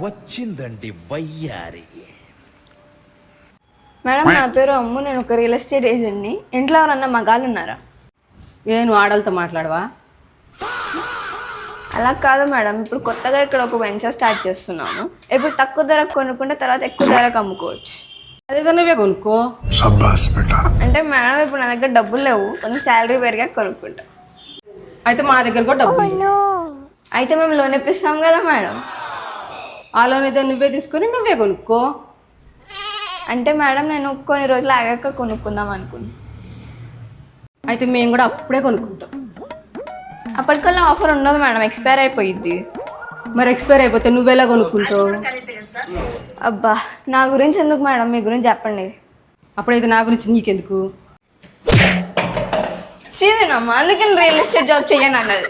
వచ్చిందండి వయ్యారి. మేడం నా పేరు అమ్ము, నేను ఒక రియల్ ఎస్టేట్ ఏజెంట్ని. ఇంట్లో ఎవరన్నా మగాళ్ళు ఉన్నారా? నువ్వు ఆడలతో మాట్లాడవా? అలా కాదు మేడం, ఇప్పుడు కొత్తగా ఇక్కడ ఒక వెంచర్ స్టార్ట్ చేస్తున్నాము. ఇప్పుడు తక్కువ ధరకు కొనుక్కుంటే తర్వాత ఎక్కువ ధరకు అమ్ముకోవచ్చు. అదేదో నువ్వే కొనుక్కో. అంటే మేడం ఇప్పుడు నా దగ్గర డబ్బులు లేవు, కొంచెం శాలరీ పెరిగా కొనుక్కుంటా. అయితే మా దగ్గర కూడా డబ్బులు. అయితే మేము లోన్ ఇప్పిస్తాం కదా మేడం. ఆ లోన్ ఏదో నువ్వే తీసుకొని నువ్వే కొనుక్కో. అంటే మేడం నేను కొన్ని రోజులు ఆగాక కొనుక్కుందాం అనుకున్నాను. అయితే మేము కూడా అప్పుడే కొనుక్కుంటాం. అప్పటికల్లా ఆఫర్ ఉండదు మేడం, ఎక్స్పైర్ అయిపోయింది. మరి ఎక్స్పైర్ అయిపోతే నువ్వెలా కొనుక్కుంటావు? అబ్బా నా గురించి ఎందుకు మేడం, మీ గురించి చెప్పండి. అప్పుడైతే నా గురించి నీకెందుకు? చీదేనమ్మా, అందుకని రియల్ ఎస్టేట్ జాబ్ చెయ్యను అన్నది.